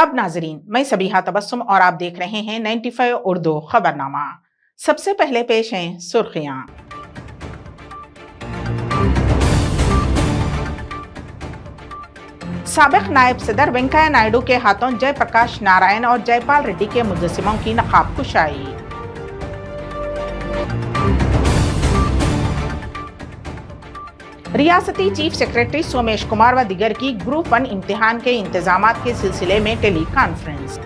आदाब नाजरीन, मैं सबीहा तबस्सुम और आप देख रहे हैं 95 उर्दू खबरनामा। सबसे पहले पेश हैं सुर्खियां। साबिक नायब सदर वेंकैया नायडू के हाथों जयप्रकाश नारायण और जयपाल रेड्डी के मुजस्सिमों की नकाब कुशाई। रियासती चीफ सेक्रेटरी सोमेश कुमार व दिगर की ग्रुप 1 इम्तिहान के इंतजामात के सिलसिले में टेली कॉन्फ्रेंस।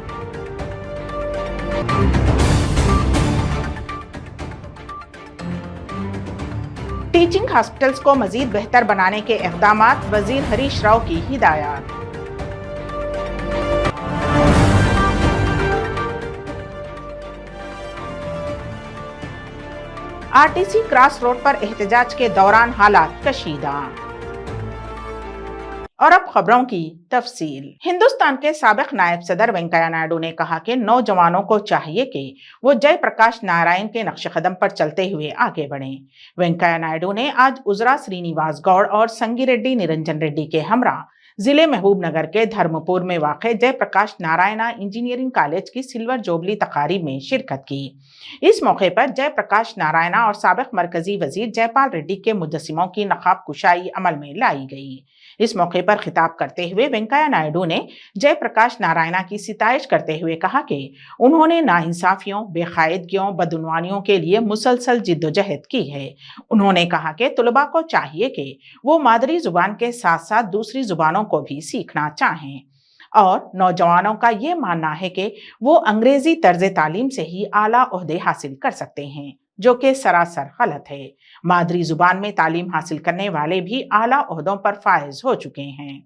टीचिंग हॉस्पिटल्स को मजीद बेहतर बनाने के इक़दामात, वजीर हरीश राव की हिदायत। आरटीसी क्रॉस रोड पर एहतजाज के दौरान हालात कशीदा। और अब खबरों की तफसील। हिंदुस्तान के साबिक नायब सदर वेंकैया नायडू ने कहा कि नौजवानों को चाहिए कि वो जयप्रकाश नारायण के नक्श कदम पर चलते हुए आगे बढ़ें। वेंकैया नायडू ने आज उजरा श्रीनिवास गौड़ और संगिरेड्डी निरंजन रेड्डी के हमरा जिले महबूबनगर के धर्मपुर में वाक़ जयप्रकाश नारायणा इंजीनियरिंग कॉलेज की सिल्वर जोबली तकारीब में शिरकत की। इस मौके पर जयप्रकाश नारायणा और साबिक मरकजी वजीर जयपाल रेड्डी के मुजस्सिमों की नकाब कुशाई अमल में लाई गई। इस मौके पर खिताब करते हुए वेंकैया नायडू ने जयप्रकाश नारायणा की सिताइश करते हुए कहा कि उन्होंने नाइंसाफियों, बेकायदगियों, बदउनवानियों के लिए मुसलसल जिद्दोजहद की है। उन्होंने कहा कि तुलबा को चाहिए कि वो मादरी जुबान के साथ साथ दूसरी जुबानों को भी सीखना चाहें और नौजवानों का ये मानना है कि वो अंग्रेजी तर्ज तालीम से ही आला ओहदे हासिल कर सकते हैं, जो कि सरासर गलत है। मादरी जुबान में तालीम हासिल करने वाले भी आला ओहदों पर फायज हो चुके हैं।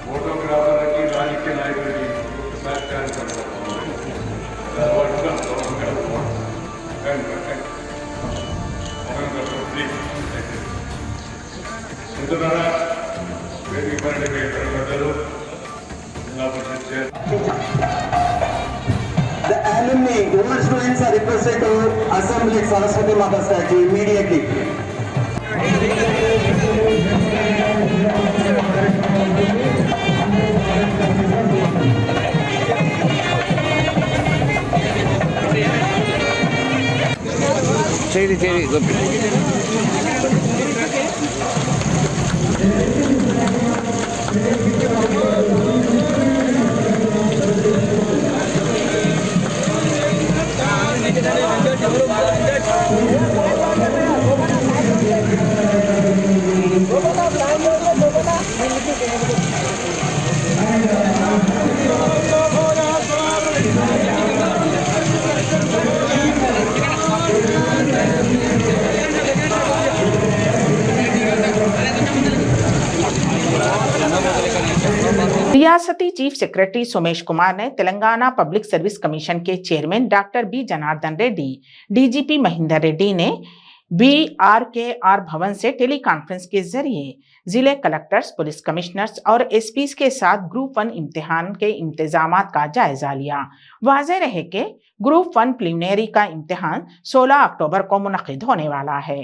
ఫోటోగ్రాఫర్లకి రాజకీయ నాయకులకి సహకారం The alumni, old students are requested to assemble at Saraswati Mata statue immediately. சரி रियासती चीफ सेक्रेटरी सोमेश कुमार ने तेलंगाना पब्लिक सर्विस कमीशन के chairman doctor B Janardhan Reddy, DGP Mahender Reddy ने BRKR भवन से टेली कॉन्फ्रेंस के जरिए जिले कलेक्टर्स, पुलिस कमिश्नर्स और एसपीज के साथ ग्रुप 1 इम्तिहान के इंतजामात का जायजा लिया। वाज़ेह रहे कि ग्रुप 1 प्रीलिमिनरी का इम्तिहान 16 अक्टूबर को मुनक़िद होने वाला है।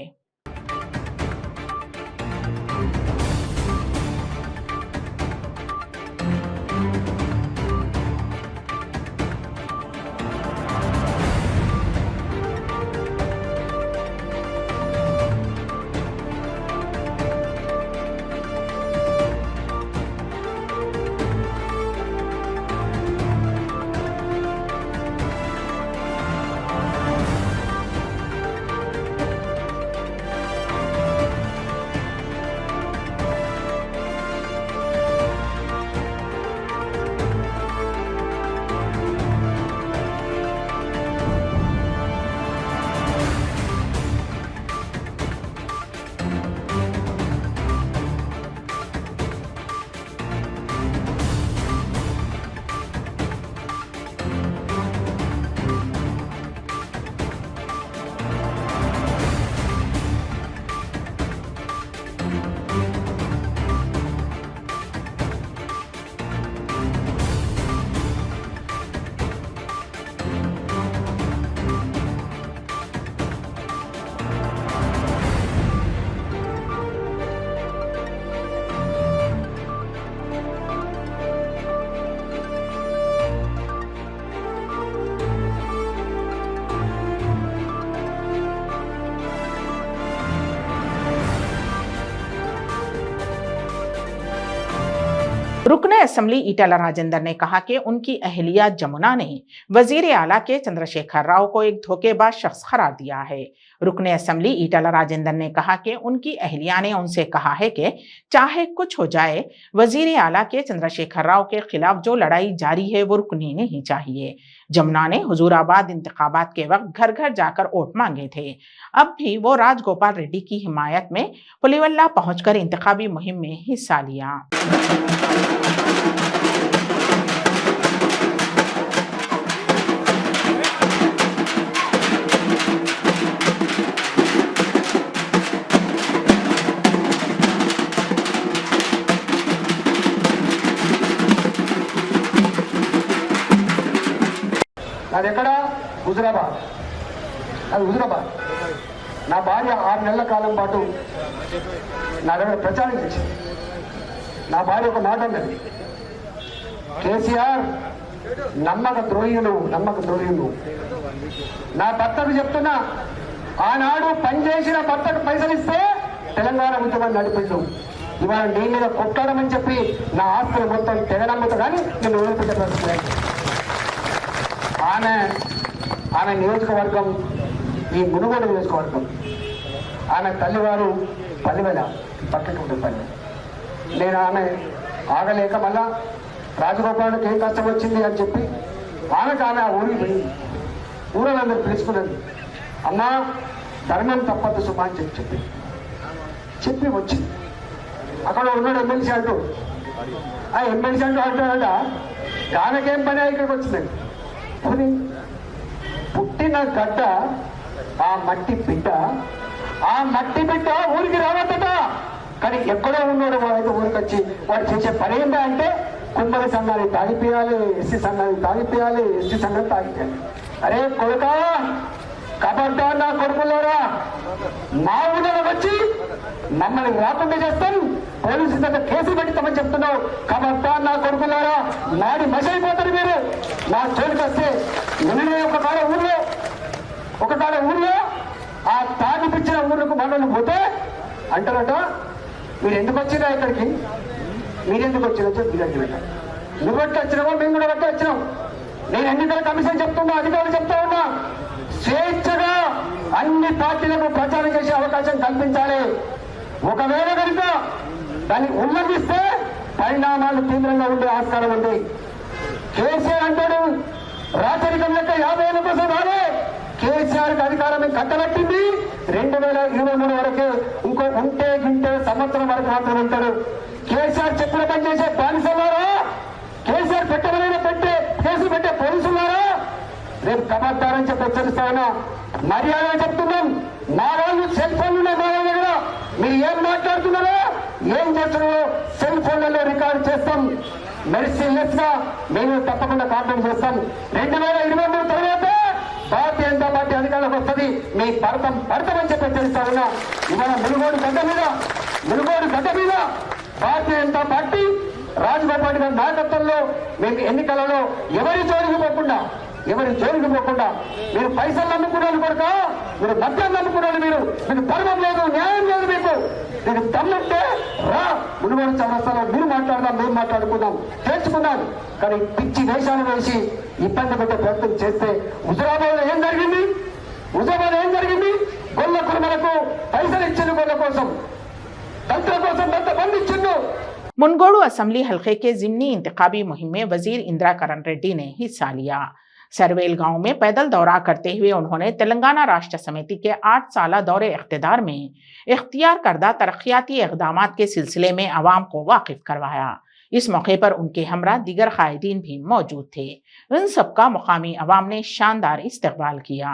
रुकने असम्बली ईटाला राजेंद्र ने कहा कि उनकी अहलिया जमुना ने वजीर आला के चंद्रशेखर राव को एक धोखेबाज शख्स करार दिया है। रुकने असम्बली ईटाला राजेंद्र ने कहा कि उनकी अहलिया ने उनसे कहा है कि चाहे कुछ हो जाए, वजीर आला के चंद्रशेखर राव के खिलाफ जो लड़ाई जारी है वो रुकनी नहीं चाहिए। जमुना ने हुजूराबाद इंतखाबात के वक्त घर घर जाकर वोट मांगे थे। अब भी वो राजगोपाल रेड्डी की हिमायत में पुलिवल्ला पहुंचकर इंतखाबी मुहिम में हिस्सा लिया। అది ఎక్కడ హుజురాబాద్, అది హుజురాబాద్. నా భార్య 6 నెలల కాలం పాటు నా దగ్గర ప్రచారం చేసింది. నా భార్య ఒక మాట అన్నది, కేసీఆర్ నమ్మక ద్రోహులు. నా భర్తకు చెప్తున్నా, ఆనాడు పనిచేసిన భర్తకు పైసలు ఇస్తే తెలంగాణ ఉద్యమాన్ని నడిపించు. ఇవాళ నీ మీద కొట్టాడమని చెప్పి నా ఆస్తులు మొత్తం తెగనమ్ముతా కానీ నేను వదిలిపెట్టే ప్రశ్న. ఆమె నియోజకవర్గం ఈ మునుగోడు నియోజకవర్గం. ఆమె తల్లివారు పల్లివేల పక్కకి ఉంటుంది పల్లె. నేను ఆమె ఆగలేక మళ్ళా రాజగోపాలకు ఏం కష్టం వచ్చింది అని చెప్పి ఆమె ఆ ఊరికి పోయింది. ఊరందరూ పిలుచుకున్నది, అమ్మా ధర్మం తప్పదు సుమా అని చెప్పి వచ్చింది. అక్కడ ఉన్నాడు ఎమ్మెల్సీ అంటూ. ఆ ఎమ్మెల్సీ అంటాడట, ఆమెకేం పని ఇక్కడికి వచ్చిందండి. పుట్టిన గడ్డ ఆ మట్టి బిడ్డ ఊరికి రావద్దట. కానీ ఎక్కడో ఉన్నాడు వాడైతే ఊరికి వచ్చి వాడు చేసే పని ఏంటా అంటే కుమ్మరి సంఘాన్ని తాగిపోయాలి, ఎస్సీ సంఘాన్ని తాగిపోయాలి, ఎస్టీ సంఘాన్ని తాగిపోయాలి. అరే కొడుకా, కబడ్డారు నా కొడుకులారా, మా ఊళ్ళో వచ్చి మమ్మల్ని రాకుండా చేస్తాం, పోలీసు దగ్గర కేసు పెడతామని చెప్తున్నావు. కబడ్డారు నా కొడుకులారా, నాడి మసైపోతారు మీరు. నా చోటుకి వస్తే నిన్ననే ఒక కాడ ఊళ్ళో ఆ తాగిపించిన ఊళ్ళకు మనల్ని పోతే అంటారట, మీరు ఎందుకు వచ్చినా ఇక్కడికి, మీరెందుకు వచ్చినా చెప్పి నువ్వు బట్టి వచ్చినావో మేము కూడా బట్టి వచ్చినాం. నేను ఎన్నికల కమిషన్ చెప్తున్నా, అధికారులు చెప్తా ఉన్నా, స్వేచ్ఛగా అన్ని పార్టీలకు ప్రచారం చేసే అవకాశం కల్పించాలి. ఒకవేళ కనుక దాన్ని ఉల్లంఘిస్తే పరిణామాలు తీవ్రంగా ఉండే ఆస్కారం ఉంది. కేసీఆర్ అంటాడు రాచరికం లెక్క 50 ఏళ్ళ కోసం రాలే. కేసీఆర్కి అధికారం కట్టబెట్టింది 2023 వరకే. ఇంకో ఉంటే గింటే సంవత్సరం వరకు మాత్రం ఉంటాడు. కేసీఆర్ చెప్పిన పని చేసే బానిసలారా, కేసీఆర్ కేసు పెట్టే పోలీసులారా, రేపు కబడ్డారని చెప్పి హెచ్చరిస్తా ఉన్నా. మర్యాద చెప్తున్నాం, మా వాళ్ళు సెల్ ఫోన్లు ఉన్నాయి మా వాళ్ళ దగ్గర. మీరు ఏం మాట్లాడుతున్నారో ఏం చేస్తున్నారో సెల్ ఫోన్లలో రికార్డు చేస్తాం. మెర్సిలెస్ గా మేము తప్పకుండా కాంప్లైంట్ చేస్తాం. 2023 తర్వాత భారతీయ జనతా పార్టీ అధికారంలోకి వస్తుంది. మీ పడతామని చెప్పి హెచ్చరిస్తా ఉన్నా. ఇవాళ మునుగోడు గడ్డ మీద భారతీయ జనతా పార్టీ రాజగోపాల్ గారి నాయకత్వంలో మేము ఎన్నికలలో ఎవరి జోలికి పోకుండా మీరు పైసలు నమ్ముకున్నాను కొడుక, మీరు మద్యం నమ్ముకున్నాను, మీకు ధర్మం లేదు, న్యాయం లేదు, మీకు దమ్ముంటే రా మునుగోడు చౌరస్తాలో మీరు మాట్లాడదాం, మేము మాట్లాడుకుందాం, చేర్చుకున్నాం. కానీ పిచ్చి వేషాలు వేసి ఇబ్బంది పెట్టే ప్రయత్నం చేస్తే హుజురాబాద్ ఏం జరిగింది? గొల్ల కుర్మలకు పైసలు ఇచ్చింది, గొల్ల కోసం తంత్ర కోసం బంద్ ఇచ్చిండు. मुनगोडू असम्बली हल्के के जिमनी इंतखाबी मुहिम में वजीर इंदिरा करण रेड्डी ने हिस्सा लिया। सरवेल गांव में पैदल दौरा करते हुए उन्होंने तेलंगाना राष्ट्र समिति के 8 साला दौरे इख्तिदार में इख्तियार करदा तरक्याती इक़दामात के सिलसिले में अवाम को वाकिफ करवाया। इस मौके पर उनके हमरा दीगर कायदीन भी मौजूद थे। इन सबका मुकामी अवाम ने शानदार इस्तकबाल किया।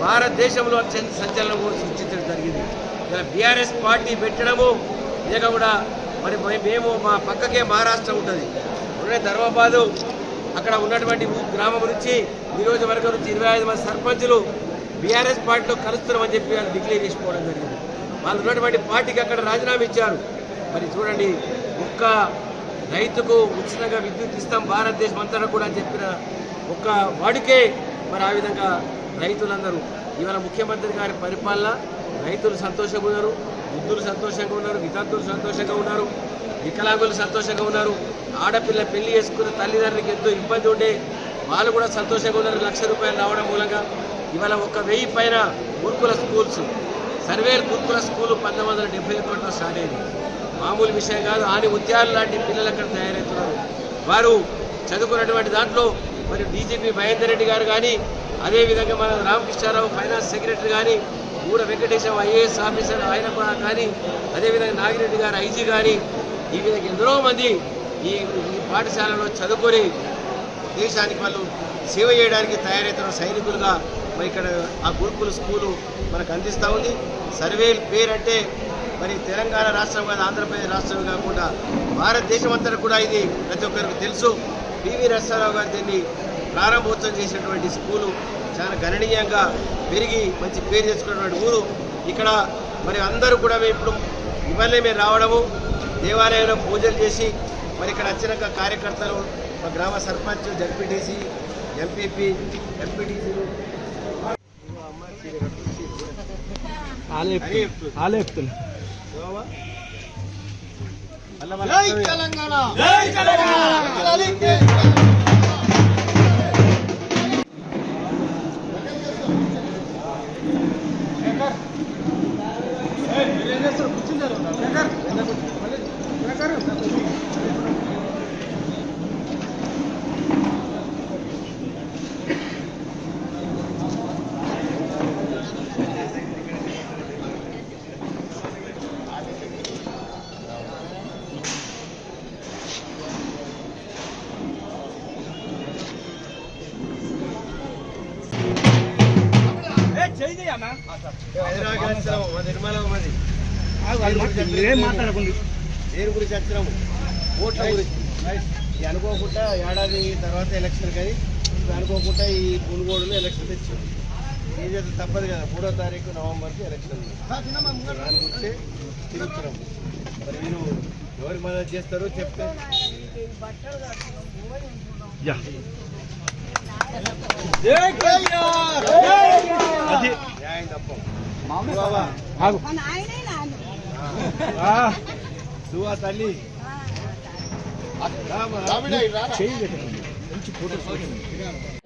భారతదేశంలో సంచలనం కూడా సృష్టించడం జరిగింది. ఇలా బీఆర్ఎస్ పార్టీ పెట్టడము ఇక కూడా మరి మేము మా పక్కకే మహారాష్ట్ర ఉంటుంది, ధర్మాబాదు, అక్కడ ఉన్నటువంటి గ్రామం నుంచి నియోజకవర్గం నుంచి 25 మంది సర్పంచులు బీఆర్ఎస్ పార్టీలో కలుస్తున్నామని చెప్పి వాళ్ళు డిక్లేర్ చేసుకోవడం జరిగింది. వాళ్ళు ఉన్నటువంటి పార్టీకి అక్కడ రాజీనామా ఇచ్చారు. మరి చూడండి, ఒక్క రైతుకు ఉచితంగా విద్యుత్ ఇస్తాం భారతదేశం అంతా కూడా అని చెప్పిన ఒక్క వాడికే మరి ఆ విధంగా రైతులందరూ ఇవాళ ముఖ్యమంత్రి గారి పరిపాలన రైతులు సంతోషపోయారు. వృద్ధులు సంతోషంగా ఉన్నారు, వితంతువులు సంతోషంగా ఉన్నారు, వికలాంగులు సంతోషంగా ఉన్నారు. ఆడపిల్ల పెళ్లి చేసుకున్న తల్లిదండ్రులకి ఎంతో ఇబ్బంది ఉండే వాళ్ళు కూడా సంతోషంగా ఉన్నారు. ₹1,00,000 రావడం మూలంగా ఇవాళ 1,000 పైన గురుకుల స్కూల్స్, సర్వేల్ గురుకుల స్కూలు 1971లో స్టార్ట్ అయింది. మామూలు విషయం కాదు. ఆని ముత్యాలు లాంటి పిల్లలు అక్కడ తయారవుతున్నారు. వారు చదువుకున్నటువంటి దాంట్లో మరి డీజీపీ మహేందర్ రెడ్డి గారు కానీ, అదేవిధంగా మన రామకృష్ణారావు ఫైనాన్స్ సెక్రటరీ కానీ, గూడ వెంకటేశం ఐఏఎస్ ఆఫీసర్ ఆయన కానీ, అదేవిధంగా నాగిరెడ్డి గారు ఐజీ కానీ, ఈ విధంగా ఎందరో మంది ఈ పాఠశాలలో చదువుకొని దేశానికి వాళ్ళు సేవ చేయడానికి తయారవుతున్న సైనికులుగా మరి ఇక్కడ ఆ గురుకుల స్కూలు మనకు అందిస్తూ ఉంది. సర్వేల్ పేరంటే మరి తెలంగాణ రాష్ట్రం కాదు, ఆంధ్రప్రదేశ్ రాష్ట్రం కాకుండా భారతదేశం అంతా కూడా ఇది ప్రతి ఒక్కరికి తెలుసు. పివి నరసింహారావు గారు దీన్ని ప్రారంభోత్సవం చేసినటువంటి స్కూలు చాలా గణనీయంగా పెరిగి మంచి పేరు తెచ్చుకున్నటువంటి ఊరు. ఇక్కడ మరి అందరూ కూడా మేము ఇప్పుడు ఇవన్నీ మేము రావడము, దేవాలయంలో పూజలు చేసి మరి ఇక్కడ వచ్చినాక కార్యకర్తలు, మా గ్రామ సర్పంచ్, జడ్పీటీసీ, ఎంపీపీ, ఎంపీటీసీలు దేని గురించి వచ్చినాము, ఓట్ల గురించి. ఇది అనుకోకుండా ఏడాది తర్వాత ఎలక్షన్ కానీ అనుకోకుండా ఈ పునుగోడులో ఎలక్షన్ తెచ్చాము. ఏం చేస్తే తప్పదు కదా, 3వ తారీఖు నవంబర్కి ఎలక్షన్ ఉంది. దాని గురించి తిరుగుతున్నాము. మరి మీరు ఎవరికి మద్దతు చేస్తారో చెప్తే న్యాయం తప్పం. సువా తల్లి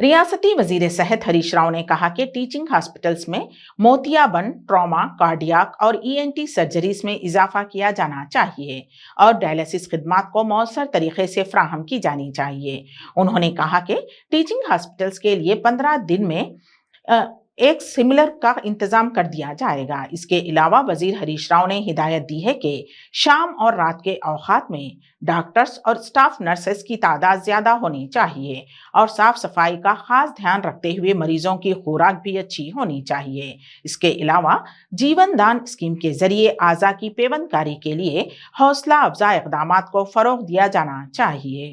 रियासती वजीर सेहत हरीश राव ने कहा कि टीचिंग हॉस्पिटल्स में मोतियाबंद, ट्रॉमा, कार्डियक और ENT सर्जरीज में इजाफा किया जाना चाहिए और डायलिसिस खिदमात को मौसर तरीके से फ्राहम की जानी चाहिए। उन्होंने कहा कि टीचिंग हॉस्पिटल्स के लिए 15 दिन में एक सिमिलर का इंतजाम कर दिया जाएगा। इसके अलावा वजीर हरीश राव ने हिदायत दी है कि शाम और रात के औकात में डॉक्टर्स और स्टाफ नर्सेस की तादाद ज्यादा होनी चाहिए और साफ सफाई का खास ध्यान रखते हुए मरीजों की खुराक भी अच्छी होनी चाहिए। इसके अलावा जीवन दान स्कीम के जरिए आज़ा की पेवंदकारी के लिए हौसला अफजा इक़दामात को फरोग दिया जाना चाहिए।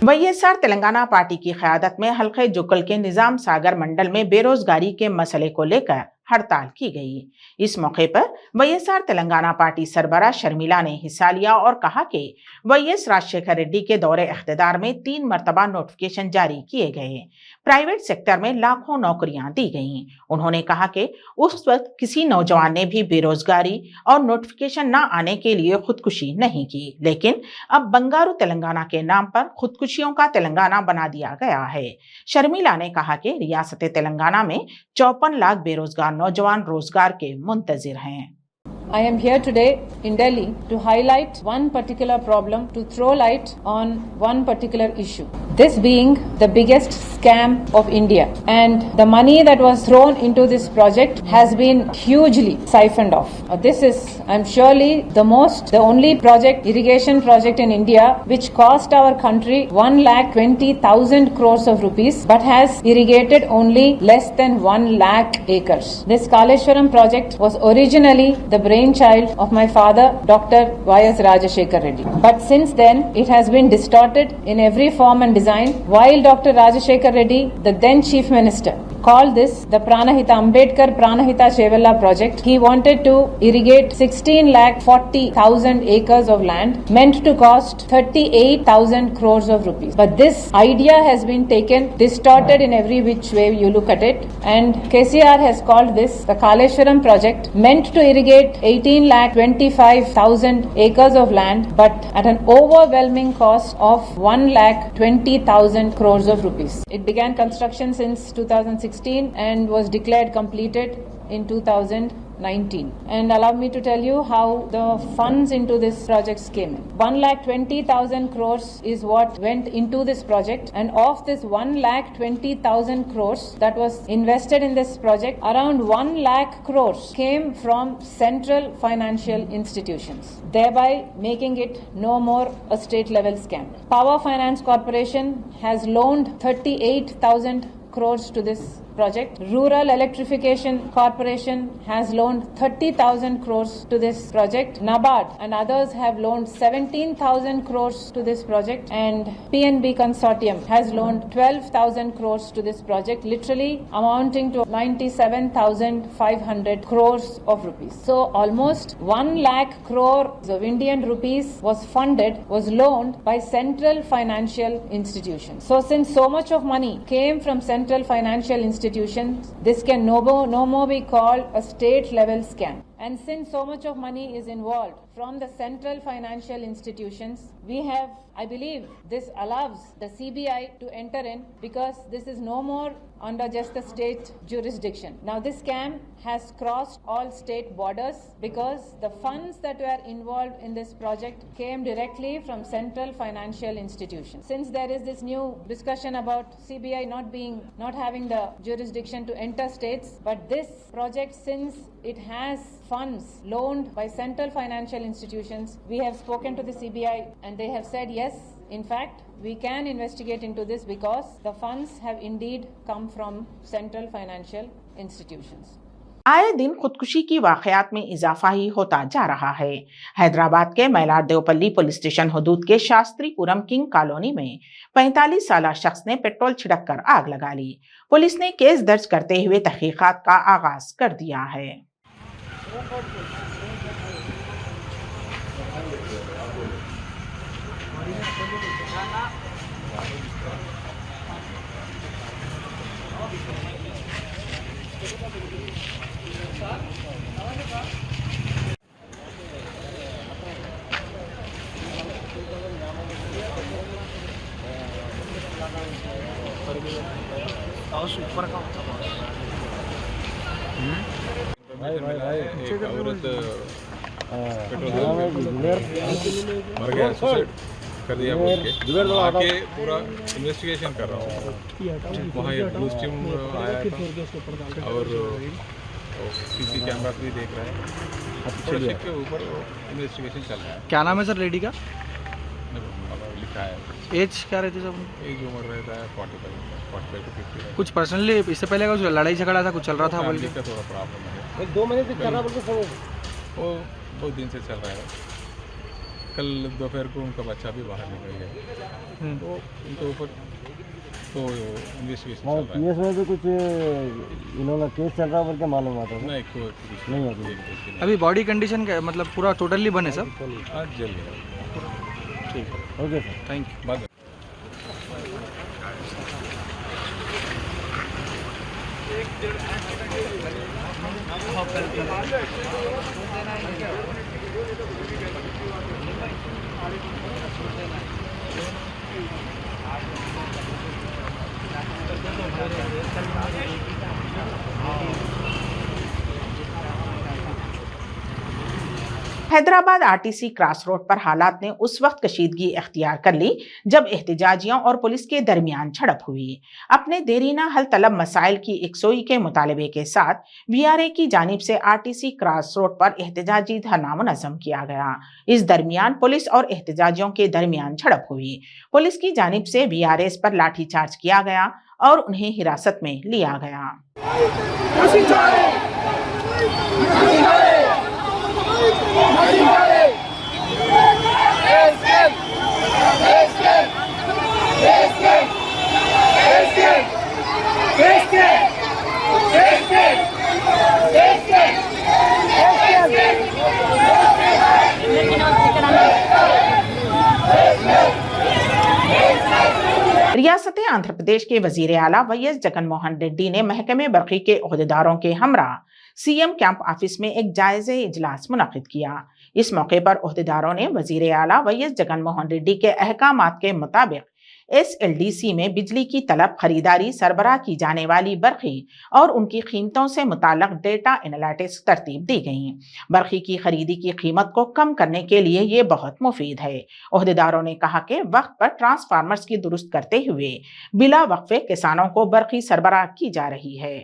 वाईएसआर तेलंगाना पार्टी की क़यादत में हल्के जुक्कल के निजाम सागर मंडल में बेरोजगारी के मसले को लेकर हड़ताल की गई। इस मौके पर वाईएसआर तेलंगाना पार्टी सरबराह शर्मिला ने हिस्सा लिया और कहा कि वाईएस राजशेखर रेड्डी के दौरे इख्तिदार में 3 मरतबा नोटिफिकेशन जारी किए गए, प्राइवेट सेक्टर में लाखों नौकरियां दी गईं। उन्होंने कहा कि उस वक्त किसी नौजवान ने भी बेरोजगारी और नोटिफिकेशन न आने के लिए खुदकुशी नहीं की, लेकिन अब बंगारू तेलंगाना के नाम पर खुदकुशियों का तेलंगाना बना दिया गया है। शर्मिला ने कहा कि रियासत तेलंगाना में 54 लाख बेरोजगार नौजवान रोजगार के मुंतजिर हैं। I am here today in Delhi to highlight one particular problem, to throw light on one particular issue. This being the biggest scam of India, and the money that was thrown into this project has been hugely siphoned off. This is, I'm surely the only project, irrigation project in India which cost our country 1,20,000 crores of rupees, but has irrigated only less than 1 lakh acres. This Kaleshwaram project was originally the brainchild of my father, Dr. Y.S. Rajashekhar Reddy. But since then, it has been distorted in every form and design. While Dr. Rajashekhar Reddy, the then Chief Minister, called this the Pranahita Ambedkar Pranahita Chevella project, he wanted to irrigate 16,40,000 acres of land, meant to cost 38,000 crores of rupees. But this idea has been taken, distorted in every which way you look at it, and KCR has called this the Kaleshwaram project, meant to irrigate 18,25,000 acres of land, but at an overwhelming cost of 1,20,000 crores of rupees. It began construction since 2016 and was declared completed in 2019. And allow me to tell you how the funds into this project came in. 1,20,000 crores is what went into this project, and of this 1,20,000 crores that was invested in this project, around 1 lakh crores came from central financial institutions, thereby making it no more a state level scam. Power Finance Corporation has loaned 38,000 crores to this project. Rural Electrification Corporation has loaned 30,000 crores to this project. NABARD and others have loaned 17,000 crores to this project, and PNB Consortium has loaned 12,000 crores to this project, literally amounting to 97,500 crores of rupees. So almost 1 lakh crore of Indian rupees was loaned by central financial institutions. So since so much of money came from central financial institutions, this can no more be called a state level scam. And since so much of money is involved from the central financial institutions, I believe this allows the CBI to enter in, because this is no more under just the state jurisdiction. Now this scam has crossed all state borders, because the funds that were involved in this project came directly from central financial institutions. Since there is this new discussion about CBI not having the jurisdiction to enter states, but this project, since it has funds loaned by central financial institutions, we have spoken to the CBI and they have said yes, in fact, we can investigate into this because the funds have indeed come from central financial institutions. आए दिन खुदकुशी की वाकयात में इजाफा ही होता जा रहा है। हैदराबाद के मैलार देवपल्ली पुलिस स्टेशन हदूद के शास्त्रीपुरम किंग कॉलोनी में 45 साला शख्स ने पेट्रोल छिड़ककर आग लगा ली। पुलिस ने केस दर्ज करते हुए तहकीकात का आगाज कर दिया है। एक औरत मर गया, सुसाइड कर दिया बोल के आके पूरा इन्वेस्टिगेशन कर रहा हूँ। वहाँ ये ब्लू स्टीम आया था और सीसी कैमरा भी देख रहे हैं, के ऊपर इन्वेस्टिगेशन चल रहा है। क्या नाम है सर लेडी का? लिखा है। एज क्या रहती है सर? एज उम्र रहता है 45 to 50। कुछ पर्सनली इससे पहले कुछ लड़ाई झगड़ा था, कुछ चल रहा था बोल के? का थोड़ा प्रॉब्लम है। 2 महीने से चल रहा बोल के वो बहुत दिन से चल रहा है। कल दोपहर को उनका बच्चा भी बाहर निकल गया, तो उनके ऊपर तो इन्वेस्टिगेशन चल रहा है। पीएस में भी कुछ इन्होंने केस चल रहा है बोल के मालूम आता है? नहीं, कोई नहीं अभी। अभी बॉडी कंडीशन क्या है, मतलब पूरा टोटली बने सब? आज जल गया। ठीक है, ओके सर, थैंक यू। बाद में हैदराबाद आरटीसी क्रॉस रोड पर हालात ने उस वक्त कशीदगी इख्तियार कर ली जब एहतजाजियों और पुलिस के दरमियान झड़प हुई। अपने देरीना हल तलब मसाइल की एकसोई के मुतालबे के साथ वीआरए की जानिब से आरटीसी क्रॉस रोड पर एहतजाजी धरना मुनज़्ज़म किया गया। इस दरमियान पुलिस और एहतजाजियों के दरमियान झड़प हुई। पुलिस की जानिब से वीआरएस पर लाठीचार्ज किया गया और उन्हें हिरासत में लिया गया। रियासत आंध्र प्रदेश के वजीर आला वैएस जगनमोहन रेड्डी ने महकमे बरकी के ओहदेदारों के हमरा सीएम कैंप ऑफिस में एक जायजे इजलास मुनक्किद किया। इस मौके पर ओहदेदारों ने वजीर आला वैएस जगनमोहन रेड्डी के अहकामात के मुताबिक एसएलडीसी में बिजली की तलब, खरीदारी, सरबराह की जाने वाली बरखी और उनकी कीमतों से मुताल्लिक डेटा एनालिटिक्स तरतीब दी गई। बरखी की खरीदी की कीमत को कम करने के लिए ये बहुत मुफीद है। ओहदेदारों ने कहा कि वक्त पर ट्रांसफार्मर्स की दुरुस्त करते हुए बिला वक्फे किसानों को बरखी सरबराह की जा रही है।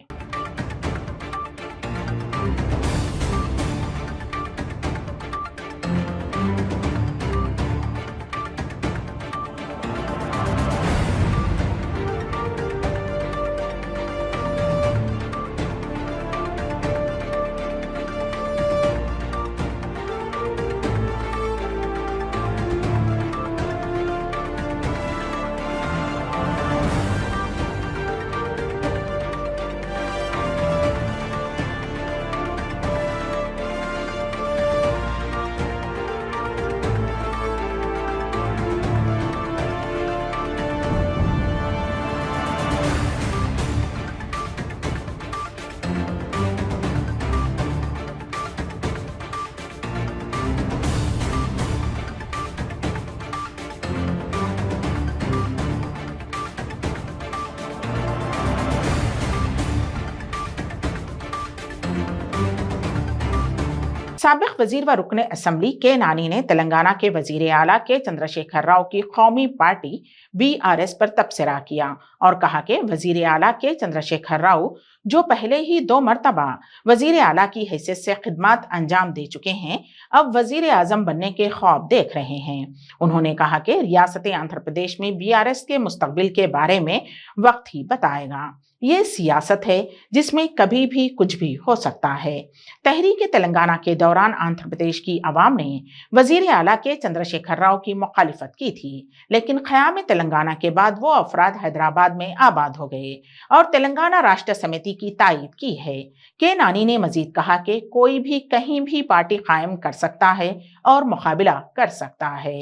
साबिक वजीर व रुकने असम्बली के नानी ने तेलंगाना के वजीर आला के चंद्रशेखर राव की कौमी पार्टी बीआरएस पर तबसरा किया और कहा कि वजीर आला के चंद्रशेखर राव जो पहले ही 2 मरतबा वजीर आला की हैसियत से खिदमत अंजाम दे चुके हैं, अब वजीर आजम बनने के ख्वाब देख रहे हैं। उन्होंने कहा कि रियासत आंध्र प्रदेश में बीआरएस के मुस्तकबिल के बारे में वक्त ही बताएगा। ये सियासत है जिसमें कभी भी कुछ भी हो सकता है। तहरीक तेलंगाना के दौरान आंध्र प्रदेश की आवाम ने वजीर आला के चंद्रशेखर राव की मुखालिफत की थी, लेकिन क़याम तेलंगाना के बाद वो अफराद हैदराबाद में आबाद हो गए और तेलंगाना राष्ट्र समिति की तायीद की है। के नानी ने मजीद कहा कि कोई भी कहीं भी पार्टी कायम कर सकता है और मुकाबला कर सकता है।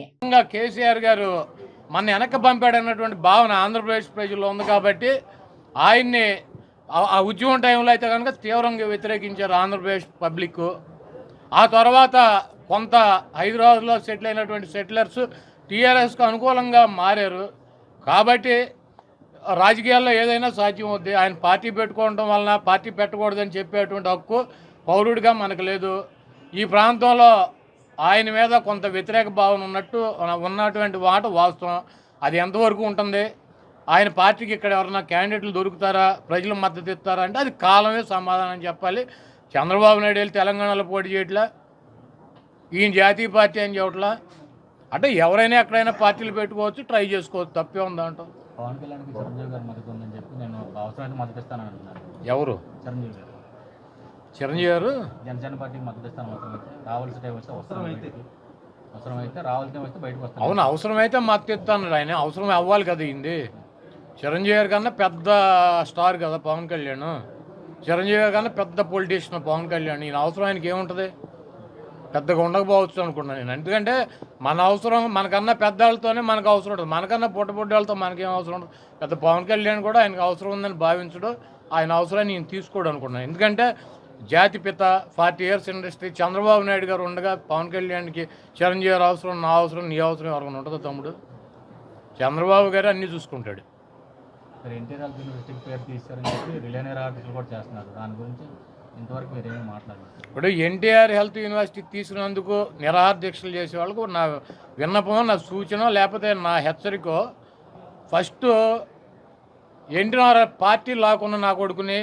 కేసీఆర్ గారు మన వెనక పంపాడన్నటువంటి భావన ఆంధ్రప్రదేశ్ ప్రజల్లో ఉంది కాబట్టి ఆయన్ని ఆ ఉద్యమం టైంలో అయితే కనుక తీవ్రంగా వ్యతిరేకించారు ఆంధ్రప్రదేశ్ పబ్లిక్. ఆ తర్వాత కొంత హైదరాబాద్లో సెటిల్ అయినటువంటి సెటిలర్స్ టీఆర్ఎస్కు అనుకూలంగా మారారు. కాబట్టి రాజకీయాల్లో ఏదైనా సాధ్యం అవుద్ది. ఆయన పార్టీ పెట్టుకోవడం వలన పార్టీ పెట్టకూడదని చెప్పేటువంటి హక్కు పౌరుడిగా మనకు లేదు. ఈ ప్రాంతంలో ఆయన మీద కొంత వ్యతిరేక భావన ఉన్నటువంటి మాట వాస్తవం. అది ఎంతవరకు ఉంటుంది? ఆయన పార్టీకి ఇక్కడ ఎవరైనా క్యాండిడేట్లు దొరుకుతారా, ప్రజలు మద్దతు ఇస్తారా అంటే అది కాలమే సమాధానం చెప్పాలి. చంద్రబాబు నాయుడు వెళ్ళి తెలంగాణలో పోటీ చేయట్లా, ఈయన జాతీయ పార్టీ అని చెప్పట్లా. అంటే ఎవరైనా ఎక్కడైనా పార్టీలు పెట్టుకోవచ్చు, ట్రై చేసుకోవచ్చు, తప్పే ఉందంటాం. పవన్ కళ్యాణ్కి చిరంజీవి గారు మద్దతు ఉందని చెప్పి నేను అవసరమైతే మద్దతు ఇస్తానని అంటున్నారు. ఎవరు? చిరంజీవి గారు. చిరంజీవి గారు జనసేన పార్టీకి మద్దతు ఇస్తాను, అవసరమైతే రావాల్సి వస్తే వస్తాను. అవసరమైతే రావాల్సిన వస్తే బయటకు వస్తాను. అవును, అవసరమైతే మద్దతు ఇస్తాను. ఆయన అవసరం అవ్వాలి కదా. ఇంది చిరంజీవి గారి కన్నా పెద్ద స్టార్ కదా పవన్ కళ్యాణ్. చిరంజీవి గారి కన్నా పెద్ద పొలిటీషియన్ పవన్ కళ్యాణ్. ఈయన అవసరం ఆయనకి ఏముంటుంది? పెద్దగా ఉండకపోవచ్చు అనుకున్నాను నేను. ఎందుకంటే మన అవసరం మనకన్నా పెద్దవాళ్ళతోనే మనకు అవసరం ఉంటుంది. మనకన్నా పుట్టబుడ్డవాళ్ళతో మనకేం అవసరం ఉంటుంది? పెద్ద పవన్ కళ్యాణ్ కూడా ఆయనకు అవసరం ఉందని భావించడు. ఆయన అవసరాన్ని నేను తీసుకోడు అనుకున్నాను. ఎందుకంటే జాతిపిత 40 years ఇండస్ట్రీ చంద్రబాబు నాయుడు గారు ఉండగా పవన్ కళ్యాణ్కి చిరంజీవి గారు అవసరం, నా అవసరం, నీ అవసరం ఎవరైనా ఉంటుందో తమ్ముడు? చంద్రబాబు గారు అన్నీ చూసుకుంటాడు. ఎన్టీఆర్ హెల్త్ యూనివర్సిటీకి పేరు తీస్తారని చెప్పి రిలే నిరాకరణ కూడా చేస్తున్నారు. దాని గురించి ఇంతవరకు మీరు ఏమీ మాట్లాడారు? ఇప్పుడు ఎన్టీఆర్ హెల్త్ యూనివర్సిటీ తీసుకున్నందుకు నిరాహార దీక్షలు చేసే వాళ్ళకు నా విన్నపం, నా సూచన, లేకపోతే నా హెచ్చరిక, ఫస్ట్ ఎన్టీఆర్ పార్టీ లాక్కున్న నా కొడుకుని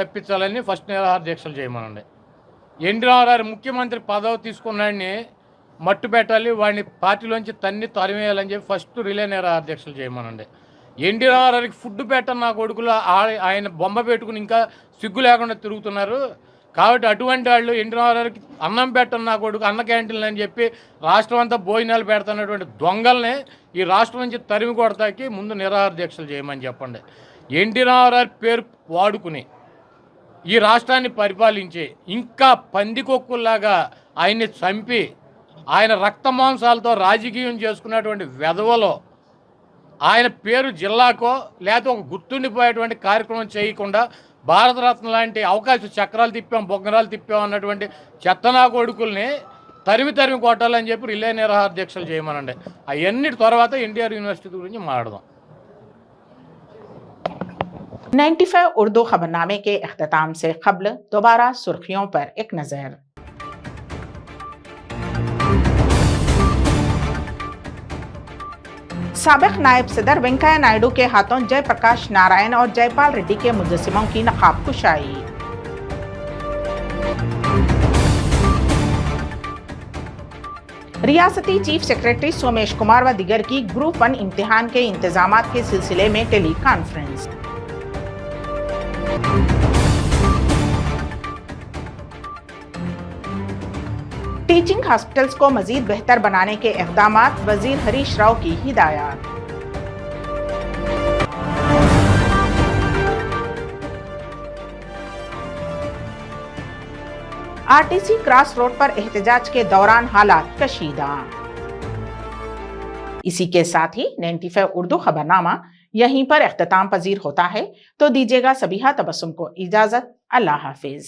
తప్పించాలని ఫస్ట్ నిరాహార దీక్షలు చేయమనండి. ఎన్టీఆర్ ముఖ్యమంత్రి పదవి తీసుకున్నాడిని మట్టు పెట్టాలి, వాడిని పార్టీలోంచి తరిమేయాలని చెప్పి ఫస్ట్ రిలే నిరాహార దీక్షలు చేయమనండి. ఎన్టీఆర్కి ఫుడ్ పెట్టని నా కొడుకులు ఆయన బొమ్మ పెట్టుకుని ఇంకా సిగ్గు లేకుండా తిరుగుతున్నారు. కాబట్టి అటువంటి వాళ్ళు ఎన్టీఆర్కి అన్నం పెట్టని నా కొడుకు అన్న క్యాంటీన్లు అని చెప్పి రాష్ట్రం అంతా భోజనాలు పెడుతున్నటువంటి దొంగల్ని ఈ రాష్ట్రం నుంచి తరిమి కొడతాకి ముందు నిరాహార దీక్షలు చేయమని చెప్పండి. ఎన్టీఆర్ పేరు వాడుకుని ఈ రాష్ట్రాన్ని పరిపాలించి ఇంకా పందికొక్కుల్లాగా ఆయన్ని చంపి ఆయన రక్త మాంసాలతో రాజకీయం చేసుకున్నటువంటి వెధవలో ఆయన పేరు జిల్లాకో లేకపోతే ఒక గుర్తుండిపోయేటువంటి కార్యక్రమం చేయకుండా భారతరత్న లాంటి అవకాశ చక్రాలు తిప్పాం, బొగ్గరాలు తిప్పాం అన్నటువంటి చెత్తనా కొడుకుల్ని తరిమి కొట్టాలని చెప్పి రిలే నిరాహార దీక్షలు చేయమనండి. అవన్నిటి తర్వాత ఎన్టీఆర్ యూనివర్సిటీ గురించి మాట్లాడదాం. 95 उर्दू खबरनामे के अख्ताम से कबल दोबारा सुर्खियों पर एक नजर। साबिक नायब सदर वेंकैया नायडू के हाथों जयप्रकाश नारायण और जयपाल रेड्डी के मुजस्सिमों की नकाब कुशाई। रियासती चीफ सेक्रेटरी सोमेश कुमार व दिगर की ग्रुप 1 इम्तिहान के इंतजामात के सिलसिले में टेली कॉन्फ्रेंस। टीचिंग हॉस्पिटल्स को मजीद बेहतर बनाने के इक़दामात, वजीर हरीश राव की हिदायत। आरटीसी क्रॉस रोड पर एहतजाज के दौरान हालात कशीदा। इसी के साथ ही 95 उर्दू खबरनामा यहीं पर इख्तिताम पजीर होता है। तो दीजिएगा सबीहा तबस्सुम को इजाजत। अल्लाह हाफिज।